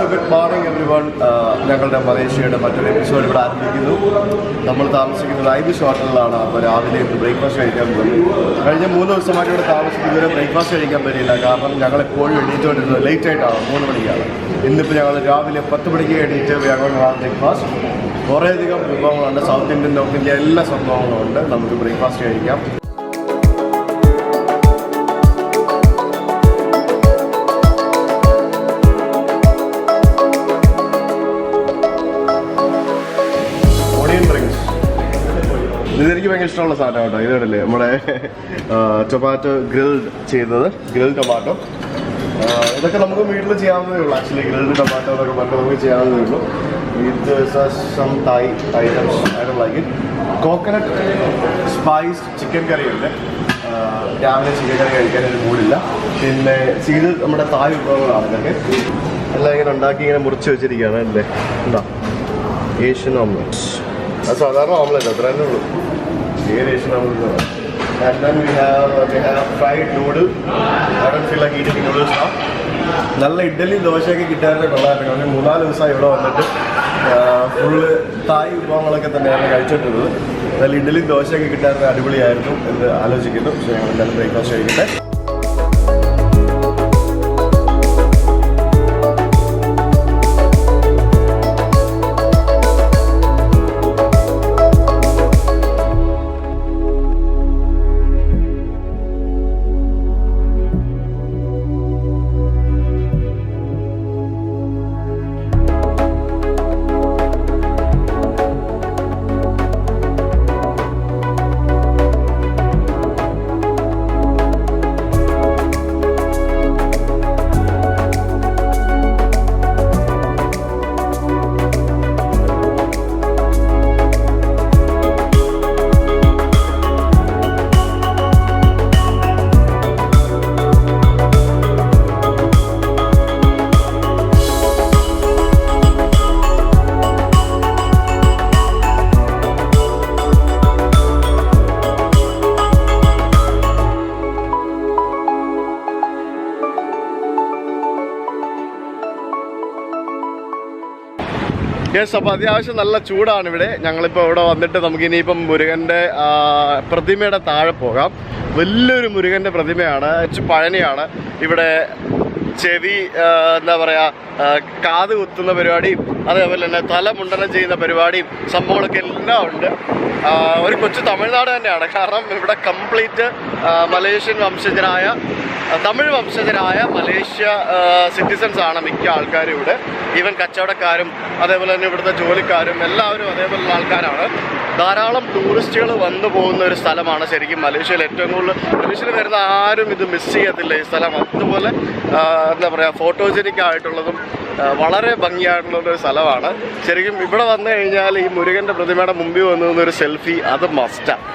So good morning everyone. ഞങ്ങളുടെ മലേഷ്യയുടെ മറ്റൊരു episode ഇവിടെ ആരംഭിക്കുന്നു. നമ്മൾ താമസിക്കുന്നത് ഐബിസ് ഹോട്ടലിലാണ്. അപ്പോൾ രാവിലെ ബ്രേക്ക്ഫാസ്റ്റ് കഴിക്കാൻ പോകുന്നു. കഴിഞ്ഞ 3 ദിവസമായിട്ട് ഇവിടെ താമസിക്കുന്നവരെ ബ്രേക്ക്ഫാസ്റ്റ് കഴിക്കാൻ പറ്റില്ല. കാരണം ഞങ്ങൾ എപ്പോഴും എണീറ്റുകൊണ്ടിരുന്നത് ലേറ്റ് ആയിട്ടാണ്, 3 മണിക്കാണ്. ഇന്നിപ്പോൾ ഞങ്ങൾ രാവിലെ 10 മണിക്ക് എണീറ്റ് ബ്രേക്ക്ഫാസ്റ്റ്. കുറേയധികം വിഭവങ്ങളുണ്ട്. സൗത്ത് ഇന്ത്യൻ, നോർത്ത് ഇന്ത്യ എല്ലാ സംഭവങ്ങളും ഉണ്ട്. നമുക്ക് ബ്രേക്ക്ഫാസ്റ്റ് കഴിക്കാം. ഇതെനിക്ക് ഭയങ്കര ഇഷ്ടമുള്ള സാധനം കേട്ടോ. ഇതല്ലേ നമ്മുടെ ടൊമാറ്റോ ഗ്രിൽഡ് ടൊമാറ്റോ. ഇതൊക്കെ നമുക്ക് വീട്ടിൽ ചെയ്യാവുന്നതേ ഉള്ളൂ. ആക്ച്വലി ഗ്രിൽഡ് ടൊമാറ്റോ എന്നൊക്കെ പറഞ്ഞാൽ നമുക്ക് ചെയ്യാവുന്നതേ ഉള്ളൂ. ഇത് some Thai items I like it. Coconut spiced chicken curry ഉണ്ട്. രാവിലെ ചിക്കൻ കറി കഴിക്കാൻ ഒരു മൂടില്ല. പിന്നെ ഇത് നമ്മുടെ തായ് വിഭവങ്ങളാണ്. ഇതൊക്കെ എല്ലാം ഇങ്ങനെ ഉണ്ടാക്കി ഇങ്ങനെ മുറിച്ച് വെച്ചിരിക്കുകയാണ് അല്ലേ. എന്താ ഏഷ്യൻ ഓംലെറ്റ്. അത് സാധാരണ ഓംലെറ്റ് അത്ര തന്നെ ഉള്ളൂ. Asian omelette. And then we have fried noodle. I don't feel like eating noodles now. നല്ല ഇഡ്ഡലി ദോശയൊക്കെ കിട്ടാറുണ്ട്. കൊള്ളാറുണ്ട്. 3-4 ദിവസമായി ഇവിടെ വന്നിട്ട് ഫുള്ള് തായ് വിഭവങ്ങളൊക്കെ തന്നെയാണ് കഴിച്ചിട്ടുള്ളത്. നല്ല ഇഡ്ഡലി ദോശയൊക്കെ കിട്ടാറുണ്ട്. അടിപൊളിയായിരുന്നു എന്ന് ആലോചിക്കുന്നു. പക്ഷേ ഞങ്ങൾ എന്തായാലും ബ്രേക്ക്ഫാസ്റ്റ് കഴിക്കട്ടെ. യെസ്, അപ്പോൾ അത്യാവശ്യം നല്ല ചൂടാണ് ഇവിടെ. ഞങ്ങളിപ്പോൾ ഇവിടെ വന്നിട്ട് നമുക്കിനിയിപ്പം മുരുകൻ്റെ പ്രതിമയുടെ താഴെ പോകാം. വലിയൊരു മുരുകൻ്റെ പ്രതിമയാണ്. പഴനിയാണ്. ഇവിടെ ചെവി എന്താ പറയുക, കാത് കുത്തുന്ന പരിപാടിയും അതേപോലെ തന്നെ തല മുണ്ടനം ചെയ്യുന്ന പരിപാടിയും സംഭവങ്ങളൊക്കെ എല്ലാം ഉണ്ട്. ഒരു കൊച്ചു തമിഴ്നാട് തന്നെയാണ്. കാരണം ഇവിടെ കംപ്ലീറ്റ് തമിഴ് വംശജരായ മലേഷ്യ സിറ്റിസൺസ് ആണ് മിക്ക ആൾക്കാരും ഇവിടെ. ഈവൻ കച്ചവടക്കാരും അതേപോലെ തന്നെ ഇവിടുത്തെ ജോലിക്കാരും എല്ലാവരും അതേപോലുള്ള ആൾക്കാരാണ്. ധാരാളം ടൂറിസ്റ്റുകൾ വന്നു പോകുന്ന ഒരു സ്ഥലമാണ് ശരിക്കും മലേഷ്യയിൽ. ഏറ്റവും കൂടുതൽ മലേഷ്യയിൽ വരുന്ന ആരും ഇത് മിസ് ചെയ്യത്തില്ല ഈ സ്ഥലം. അതുപോലെ എന്താ പറയുക, ഫോട്ടോജനിക് ആയിട്ടുള്ളതും വളരെ ഭംഗിയായിട്ടുള്ളൊരു സ്ഥലമാണ് ശരിക്കും. ഇവിടെ വന്നു കഴിഞ്ഞാൽ ഈ മുരുകൻ്റെ പ്രതിമയുടെ മുമ്പിൽ വന്നു നിന്നൊരു സെൽഫി അത് മസ്റ്റാണ്.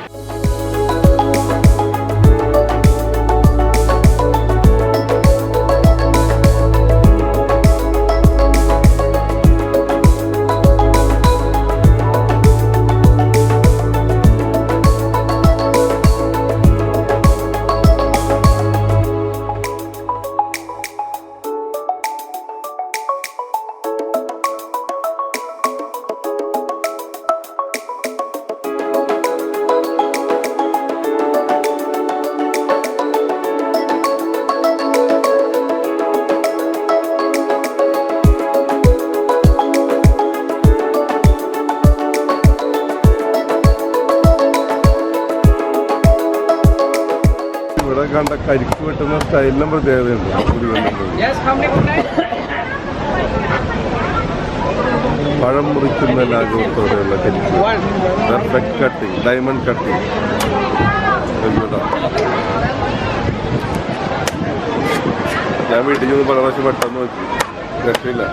കണ്ട കരിക്ക് വെട്ടുന്ന സ്റ്റൈലിനും പ്രത്യേകതയുണ്ട്. പഴം മുറിക്കുന്ന ലാഘവത്തോടെയുള്ള കരിക്ക്, പെർഫെക്റ്റ് കട്ടിങ്, ഡയമണ്ട് കട്ടിങ്. ഞാൻ വീട്ടിൽ നിന്ന് പല പ്രാവശ്യം പെട്ടെന്ന് വെച്ചു, രക്ഷയില്ല.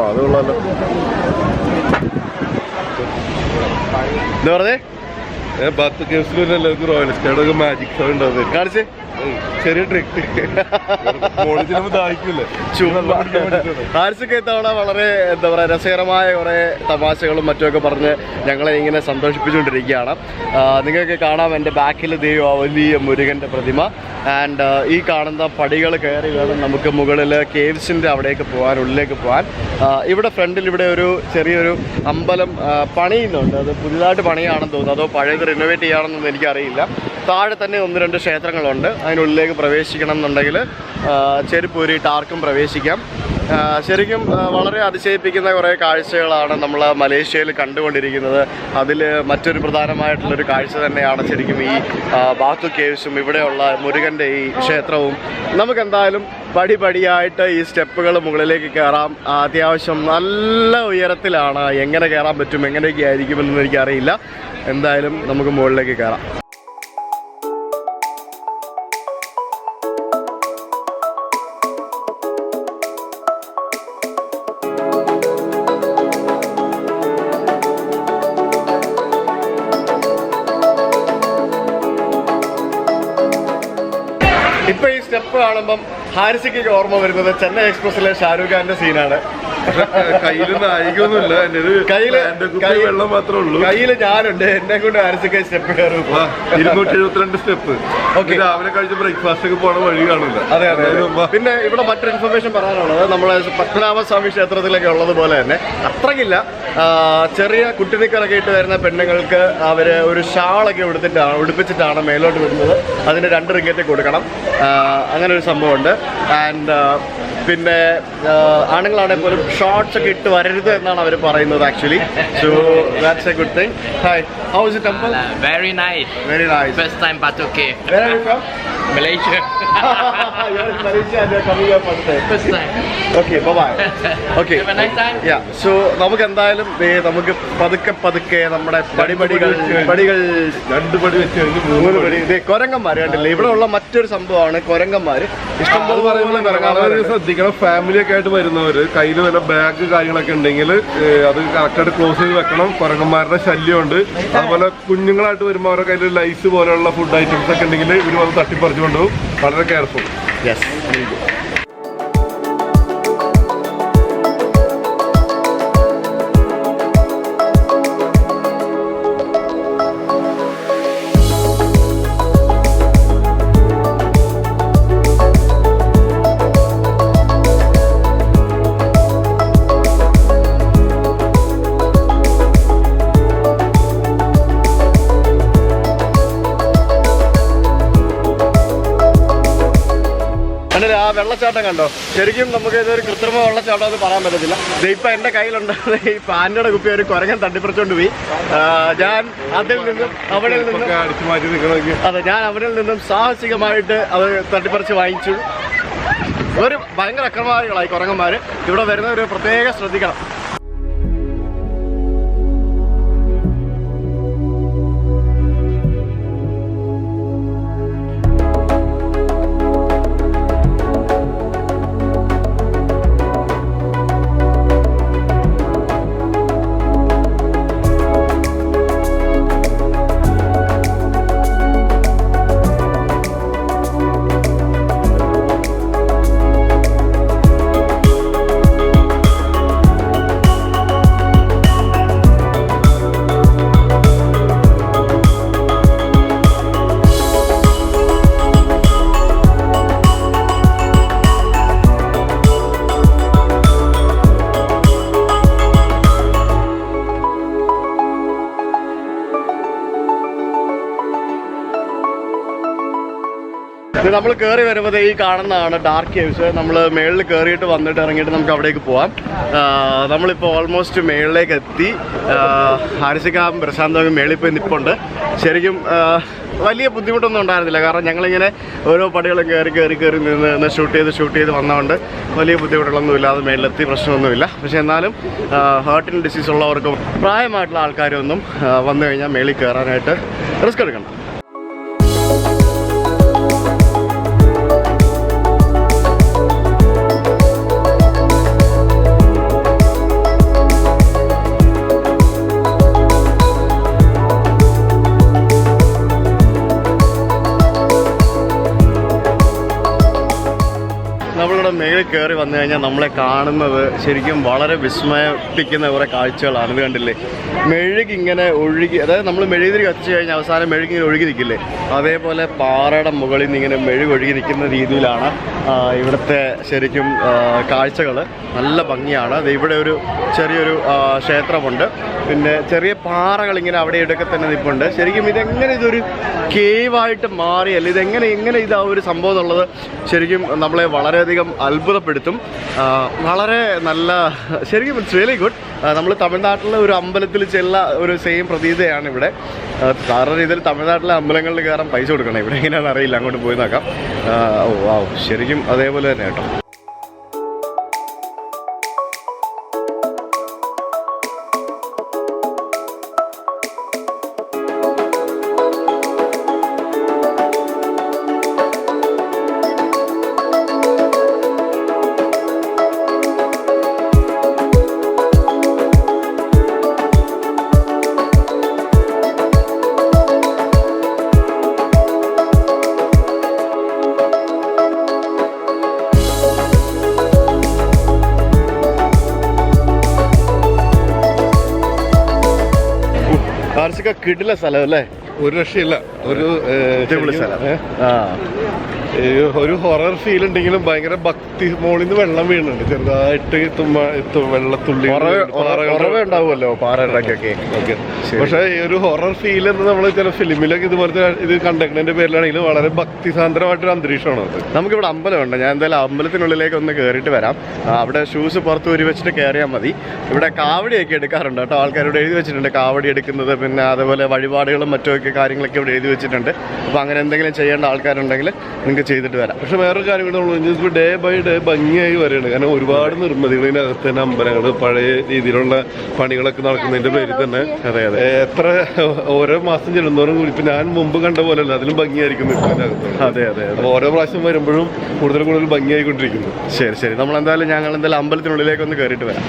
അത് കൊള്ളാലോ. എന്താ പറഞ്ഞേ? Batu caves royal star magic sound. ചെറിയ ട്രിക്ക് ഹാരിസൊക്കെ ഇത്തവണ വളരെ എന്താ പറയുക രസകരമായ കുറേ തമാശകളും മറ്റുമൊക്കെ പറഞ്ഞ് ഞങ്ങളെ ഇങ്ങനെ സന്തോഷിപ്പിച്ചുകൊണ്ടിരിക്കുകയാണ്. നിങ്ങൾക്ക് കാണാം എൻ്റെ ബാക്കിൽ ദൈവം വലിയ മുരുകൻ്റെ പ്രതിമ. ആൻഡ് ഈ കാണുന്ന പടികൾ കയറി വേണം നമുക്ക് മുകളിൽ കേവ്സിൻ്റെ അവിടേക്ക് പോകാൻ, ഉള്ളിലേക്ക് പോകാൻ. ഇവിടെ ഫ്രണ്ടിൽ ഇവിടെ ഒരു ചെറിയൊരു അമ്പലം പണിയുന്നുണ്ട്. അത് പുതിയതായിട്ട് പണിയാണെന്ന് തോന്നുന്നു, അതോ പഴയത് റിനോവേറ്റ് ചെയ്യുകയാണെന്നൊന്നും എനിക്കറിയില്ല. താഴെ തന്നെ 1-2 ക്ഷേത്രങ്ങളുണ്ട്. അതിനുള്ളിലേക്ക് പ്രവേശിക്കണം എന്നുണ്ടെങ്കിൽ ചെരുപ്പ് ഊരിയിട്ട് ആർക്കും പ്രവേശിക്കാം. ശരിക്കും വളരെ അതിശയിപ്പിക്കുന്ന കുറേ കാഴ്ചകളാണ് നമ്മൾ മലേഷ്യയിൽ കണ്ടുകൊണ്ടിരിക്കുന്നത്. അതിൽ മറ്റൊരു പ്രധാനമായിട്ടുള്ളൊരു കാഴ്ച തന്നെയാണ് ശരിക്കും ഈ ബാത്തു കേവ്സും ഇവിടെയുള്ള മുരുകൻ്റെ ഈ ക്ഷേത്രവും. നമുക്കെന്തായാലും പടിപടിയായിട്ട് ഈ സ്റ്റെപ്പുകൾ മുകളിലേക്ക് കയറാം. അത്യാവശ്യം നല്ല ഉയരത്തിലാണ്. എങ്ങനെ കയറാൻ പറ്റും, എങ്ങനെയൊക്കെ ആയിരിക്കുമെന്നൊന്നും എനിക്കറിയില്ല. എന്തായാലും നമുക്ക് മുകളിലേക്ക് കയറാം. ഇപ്പൊ ഈ സ്റ്റെപ്പ് കാണുമ്പം ഹാരിസയ്ക്ക് ഓർമ്മ വരുന്നത് ചെന്നൈ എക്സ്പ്രസിലെ ഷാരൂഖ് ഖാന്റെ സീനാണ്. കയ്യില് നായികയൊന്നുമില്ല, വെള്ളം മാത്രമേ ഉള്ളൂ. കയ്യില് ഞാനുണ്ട്, എന്നെ കൊണ്ട് ഹാരിസയ്ക്ക് സ്റ്റെപ്പ് കയറും. 272 സ്റ്റെപ്പ്. രാവിലെ കഴിച്ച ബ്രേക്ക്ഫാസ്റ്റ് ഒക്കെ പോണ വഴി കാണില്ല. അതെ അതെ. പിന്നെ ഇവിടെ മറ്റൊരു ഇൻഫർമേഷൻ പറയാനുള്ളത്, നമ്മളെ പത്മനാഭസ്വാമി ക്ഷേത്രത്തിലൊക്കെ ഉള്ളതുപോലെ തന്നെ അത്രയ്ക്കില്ല. ചെറിയ കുട്ടിനിക്കറൊക്കെ ഇട്ട് വരുന്ന പെണ്ണുങ്ങൾക്ക് അവര് ഒരു ഷാളൊക്കെ ഉടുപ്പിച്ചിട്ടാണ് മേലോട്ട് വരുന്നത്. അതിന് 2 റിംഗറ്റ് കൊടുക്കണം. അങ്ങനെ ഒരു സംഭവമുണ്ട്. ആൻഡ് പിന്നെ ആണുങ്ങളാണെങ്കിൽ പോലും ഷോർട്സ് ഒക്കെ ഇട്ട് വരരുത് എന്നാണ് അവർ പറയുന്നത് actually. So that's A good thing. Hi, how is the temple? Very nice. Very nice. First time Batu cave. Where are you from? Malaysia. You're in Malaysia and you're coming here first time. First time. Okay, bye-bye. Okay. Have a nice time. Yeah. So നമുക്ക് എന്തായാലും നമുക്ക് പതുക്കെ നമ്മുടെ പടികൾ 2 പടി വെച്ച് കഴിഞ്ഞ് 3 പടി. ഇത് കൊരങ്ങന്മാർ കണ്ടില്ലേ? ഇവിടെ ഉള്ള മറ്റൊരു സംഭവമാണ് കൊരങ്ങന്മാര്. ഇഷ്ടംപോലെ ശ്രദ്ധിക്കണം. ഫാമിലി ഒക്കെ ആയിട്ട് വരുന്നവര് കയ്യിൽ വല്ല ബാഗ് കാര്യങ്ങളൊക്കെ ഉണ്ടെങ്കിൽ അത് കറക്റ്റായിട്ട് ക്ലോസ് ചെയ്ത് വെക്കണം. കൊരങ്ങന്മാരുടെ ശല്യമുണ്ട്. അതുപോലെ കുഞ്ഞുങ്ങളായിട്ട് വരുമ്പോൾ അവരുടെ കയ്യിൽ ലൈസ് പോലെയുള്ള ഫുഡ് ഐറ്റംസ് ഒക്കെ ഉണ്ടെങ്കിൽ ഇവർ വന്ന് തട്ടിപ്പറിച്ചു കൊണ്ടുപോകും. വളരെ കെയർഫുൾ. യെസ്. ആ വെള്ളച്ചാട്ടം കണ്ടോ? ശരിക്കും നമുക്ക് ഇതൊരു കൃത്രിമ വെള്ളച്ചാട്ടം എന്ന് പറയാൻ പറ്റത്തില്ല. ഇപ്പം എൻ്റെ കയ്യിലുണ്ടായിരുന്ന ഈ പാൻറ്റയുടെ കുപ്പി ഒരു കുരങ്ങൻ തട്ടിപ്പറിച്ചോണ്ട് പോയി. ഞാൻ അതിൽ നിന്നും അവരിൽ നിന്നും സാഹസികമായിട്ട് അത് തട്ടിപ്പറിച്ച് വാങ്ങിച്ചു. ഒരു ഭയങ്കര അക്രമകാരികളായി കുരങ്ങന്മാർ. ഇവിടെ വരുന്നവർ പ്രത്യേകം ശ്രദ്ധിക്കണം. നമ്മൾ കയറി വരുമ്പോൾ ഈ കാണുന്നതാണ് ഡാർക്ക് കേവ്സ്. നമ്മൾ മേളിൽ കയറിയിട്ട് വന്നിട്ട് ഇറങ്ങിയിട്ട് നമുക്ക് അവിടേക്ക് പോവാം. നമ്മളിപ്പോൾ ഓൾമോസ്റ്റ് മേളിലേക്ക് എത്തി. ഹാരിസയ്ക്കും പ്രശാന്തും മേളിൽ പോയി നിൽപ്പുണ്ട്. ശരിക്കും വലിയ ബുദ്ധിമുട്ടൊന്നും ഉണ്ടായിരുന്നില്ല, കാരണം ഞങ്ങളിങ്ങനെ ഓരോ പടികളും കയറി നിന്ന് ഷൂട്ട് ചെയ്ത് വന്നതുകൊണ്ട് വലിയ ബുദ്ധിമുട്ടുകളൊന്നും ഇല്ലാതെ മേളിലെത്തി, പ്രശ്നമൊന്നുമില്ല. പക്ഷേ എന്നാലും ഹാർട്ടിന് ഡിസീസ് ഉള്ളവർക്കും പ്രായമായിട്ടുള്ള ആൾക്കാരൊന്നും വന്നു കഴിഞ്ഞാൽ മേളിൽ കയറാനായിട്ട് റിസ്ക് എടുക്കണം. മേളിൽ കയറി വന്നു കഴിഞ്ഞാൽ നമ്മളെ കാണുന്നത് ശരിക്കും വളരെ വിസ്മയിപ്പിക്കുന്ന കുറേ കാഴ്ചകളാണ്. ഇത് കണ്ടില്ലേ, മെഴുകിങ്ങനെ ഒഴുകി, അതായത് നമ്മൾ മെഴുകുതിരി കത്തിച്ച് കഴിഞ്ഞാൽ അവസാനം മെഴുകിങ്ങനെ ഒഴുകി നിൽക്കില്ലേ, അതേപോലെ പാറയുടെ മുകളിൽ നിന്ന് ഇങ്ങനെ മെഴുകൊഴുകി നിൽക്കുന്ന രീതിയിലാണ് ഇവിടുത്തെ ശരിക്കും കാഴ്ചകൾ. നല്ല ഭംഗിയാണ്. അത് ഇവിടെ ഒരു ചെറിയൊരു ക്ഷേത്രമുണ്ട്, പിന്നെ ചെറിയ പാറകൾ ഇങ്ങനെ അവിടെ ഇടയ്ക്ക് തന്നെ നിൽപ്പുണ്ട്. ശരിക്കും ഇതെങ്ങനെ ഇതൊരു കേവായിട്ട് മാറിയല്ല, ഇതെങ്ങനെ ഇതാ ഒരു സംഭവം എന്നുള്ളത് ശരിക്കും നമ്മളെ വളരെയധികം അത്ഭുതപ്പെടുത്തും. വളരെ നല്ല, ശരിക്കും ഇറ്റ്സ് റിയലി ഗുഡ്. നമ്മൾ തമിഴ്നാട്ടിലെ ഒരു അമ്പലത്തിൽ ചെല്ല ഒരു സെയിം പ്രതീതയാണ് ഇവിടെ. സാധാരണ രീതിയിൽ തമിഴ്നാട്ടിലെ അമ്പലങ്ങളിൽ കയറാൻ പൈസ കൊടുക്കണം, ഇവിടെ എങ്ങനെയാണെന്ന് അറിയില്ല, അങ്ങോട്ട് പോയി നോക്കാം. ശരിക്കും അതേപോലെ തന്നെ കേട്ടോ. കിടില സ്ഥലം അല്ലേ, ഒരു രക്ഷയില്ല. ഒരു സ്ഥലം. ഒരു ഹൊറർ ഫീൽ ഉണ്ടെങ്കിലും ഭയങ്കര ഭക്തി. മോളിൽ നിന്ന് വെള്ളം വീണുണ്ട് ചെറുതായിട്ട്, വെള്ളത്തുള്ളി ഉണ്ടാവുമല്ലോ പാറയുടെയൊക്കെ. പക്ഷെ ഈ ഒരു ഹൊറർ ഫീൽ എന്ന് നമ്മൾ ചില ഫിലിമിലൊക്കെ ഇതുപോലത്തെ ഇത് കണ്ടേക്കുന്നതിന്റെ പേരിലാണെങ്കിലും വളരെ ഭക്തിസാന്ദ്രമായിട്ടൊരു അന്തരീക്ഷമാണ് അത്. നമുക്കിവിടെ അമ്പലമുണ്ട്. ഞാൻ എന്തായാലും അമ്പലത്തിനുള്ളിലേക്ക് ഒന്ന് കയറിയിട്ട് വരാം. അവിടെ ഷൂസ് പുറത്ത് ഊരി വെച്ചിട്ട് കയറിയാൽ മതി. ഇവിടെ കാവടിയൊക്കെ എടുക്കാറുണ്ട് കേട്ടോ. ആൾക്കാരോട് എഴുതി വെച്ചിട്ടുണ്ട് കാവടി എടുക്കുന്നത്, പിന്നെ അതുപോലെ വഴിപാടുകളും മറ്റുമൊക്കെ കാര്യങ്ങളൊക്കെ ഇവിടെ എഴുതി വെച്ചിട്ടുണ്ട്. അപ്പോൾ അങ്ങനെ എന്തെങ്കിലും ചെയ്യേണ്ട ആൾക്കാരുണ്ടെങ്കിൽ നിങ്ങൾക്ക് ചെയ്തിട്ട് വരാം. പക്ഷെ വേറൊരു കാര്യം കൂടെ ഡേ ബൈ ഡേ ഭംഗിയായി വരികയാണ്. കാരണം ഒരുപാട് നിർമ്മിതികൾ ഇതിനകത്ത് തന്നെ, അമ്പലങ്ങൾ പഴയ രീതിയിലുള്ള പണികളൊക്കെ നടക്കുന്നതിന്റെ പേരിൽ തന്നെ എത്ര ഓരോ മാസം ചെല്ലുന്നവരും ഇപ്പൊ ഞാൻ മുമ്പ് കണ്ട പോലെ അല്ല, അതിലും ഭംഗിയായിരിക്കും ഇതിനകത്ത്. അതെ. ഓരോ പ്രാവശ്യം വരുമ്പോഴും കൂടുതൽ ഭംഗിയായിക്കൊണ്ടിരിക്കുന്നു. ശരി, ഞങ്ങൾ എന്തായാലും അമ്പലത്തിനുള്ളിലേക്ക് ഒന്ന് കയറിയിട്ട് വരാം.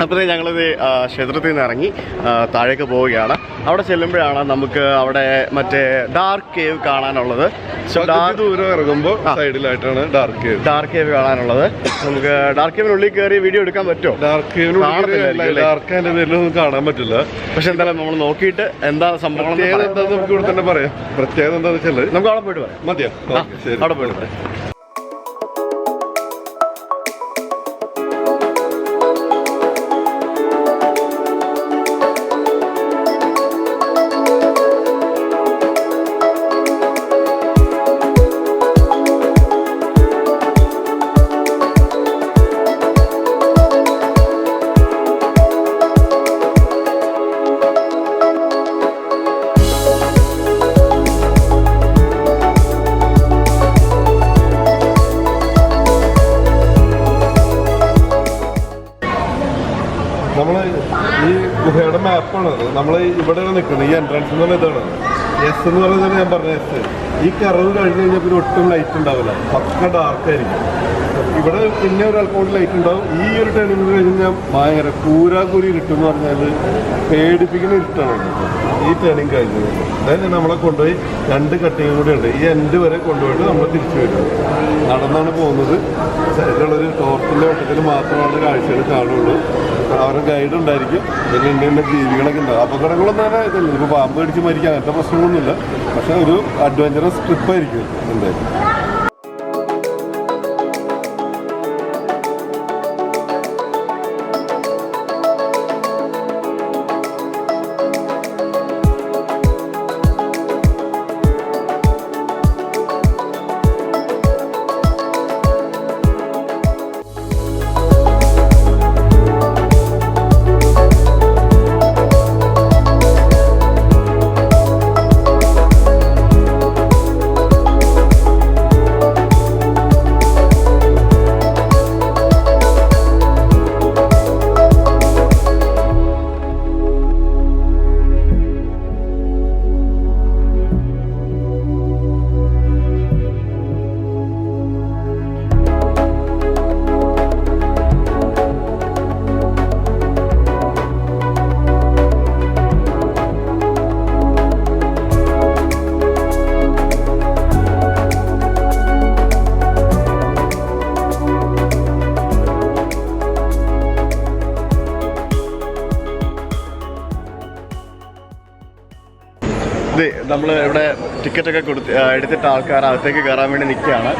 അപ്പോൾ ഞങ്ങളിത് ക്ഷേത്രത്തിൽ നിന്ന് ഇറങ്ങി താഴേക്ക് പോവുകയാണ്. അവിടെ ചെല്ലുമ്പോഴാണ് നമുക്ക് അവിടെ മറ്റേ ഡാർക്ക് കേവ് കാണാനുള്ളത്. ദൂരം ഇറങ്ങുമ്പോൾ സൈഡിലായിട്ടാണ് ഡാർക്ക് കേവ് കാണാനുള്ളത്. നമുക്ക് ഡാർക്ക് കേവിനുള്ളിൽ കയറി വീഡിയോ എടുക്കാൻ പറ്റുമോ? ഡാർക്ക് കേവിന്റെ പേരിലൊന്നും കാണാൻ പറ്റില്ല. പക്ഷെ എന്തായാലും നമ്മൾ നോക്കിയിട്ട് എന്താ സംഭവം എന്താണെന്ന് നമുക്ക് ഇവിടെ തന്നെ പറയാം. പ്രത്യേകത എന്താണെന്ന് വെച്ചാൽ നമുക്ക് അവിടെ പോയിട്ട് പറയാം. മതിയോ? അവിടെ പോയിട്ട് പറയാം. ഗുഹയുടെ മാപ്പാണത്. നമ്മൾ ഇവിടെയാണ് നിൽക്കുന്നത്. ഈ എൻട്രൻസ് എന്ന് പറയുന്നത് ഇതാണ്. എസ് എന്ന് പറയുന്നത് ഞാൻ പറഞ്ഞ എസ്. ഈ കറവ് കഴിഞ്ഞ് കഴിഞ്ഞാൽ പിന്നെ ഒട്ടും ലൈറ്റ് ഉണ്ടാവില്ല, പക്ക ഡാർക്കായിരിക്കും. ഇവിടെ പിന്നെ ഒരാൾക്കോട് ലൈറ്റ് ഉണ്ടാവും. ഈ ഒരു ടേണിങ് കഴിഞ്ഞാൽ ഭയങ്കര കൂരാകൂരി കിട്ടും എന്ന് പറഞ്ഞാൽ പേടിപ്പിക്കുന്ന ഇരുട്ടാണ് ഈ ടേണിങ് കഴിഞ്ഞത്. അതായത് നമ്മളെ കൊണ്ടുപോയി 2 കട്ടിങ് കൂടി ഉണ്ട്. ഈ എൻഡ് വരെ കൊണ്ടുപോയിട്ട് നമ്മൾ തിരിച്ചു വരുന്നത്. നടന്നാണ് പോകുന്നത്. സൈഡിലുള്ളൊരു ടോർച്ചിൻ്റെ വെട്ടത്തിൽ മാത്രമാണ് കാഴ്ചകൾ കാണുള്ളൂ. അവരുടെ ഗൈഡ് ഉണ്ടായിരിക്കും. പിന്നെ ഇന്ന ജീവികളൊക്കെ ഉണ്ടാവും. അപകടങ്ങളൊന്നും തന്നെ ഇതല്ല. ഇപ്പോൾ പാമ്പ് കടിച്ച് മരിക്കാൻ അങ്ങനത്തെ പ്രശ്നങ്ങളൊന്നുമില്ല. പക്ഷേ ഒരു അഡ്വഞ്ചറസ് ട്രിപ്പായിരിക്കും എന്തായാലും. നമ്മൾ ഇവിടെ ടിക്കറ്റൊക്കെ എടുത്തിട്ട് ആൾക്കാർ അകത്തേക്ക് കയറാൻ വേണ്ടി നിൽക്കുകയാണ്.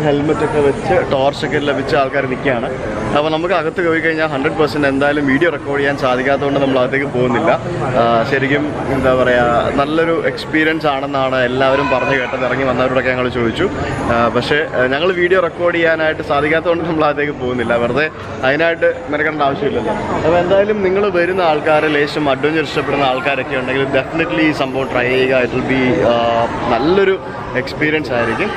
ഹെൽമെറ്റൊക്കെ വെച്ച് ടോർച്ചൊക്കെ ലഭിച്ച ആൾക്കാർ നിൽക്കുകയാണ്. അപ്പോൾ നമുക്ക് അകത്ത് പോയി കഴിഞ്ഞാൽ 100% എന്തായാലും വീഡിയോ റെക്കോർഡ് ചെയ്യാൻ സാധിക്കാത്തതുകൊണ്ട് നമ്മൾ അകത്തേക്ക് പോകുന്നില്ല. ശരിക്കും എന്താ പറയുക, നല്ലൊരു എക്സ്പീരിയൻസ് ആണെന്നാണ് എല്ലാവരും പറഞ്ഞു കേട്ടത്. ഇറങ്ങി വന്നവരോടൊക്കെ ഞങ്ങൾ ചോദിച്ചു. പക്ഷേ ഞങ്ങൾ വീഡിയോ റെക്കോർഡ് ചെയ്യാനായിട്ട് സാധിക്കാത്തതുകൊണ്ട് നമ്മൾ അകത്തേക്ക് പോകുന്നില്ല. വെറുതെ അതിനായിട്ട് മെനക്കെടേണ്ട ആവശ്യമില്ലല്ലോ. അപ്പോൾ എന്തായാലും നിങ്ങൾ വരുന്ന ആൾക്കാർ, ലേശം അഡ്വഞ്ചർ ഇഷ്ടപ്പെടുന്ന ആൾക്കാരൊക്കെ ഉണ്ടെങ്കിൽ ഡെഫിനറ്റ്ലി ഈ സംഭവം ട്രൈ ചെയ്യുക. ഇറ്റ് വിൽ ബി നല്ലൊരു എക്സ്പീരിയൻസ് ആയിരിക്കും.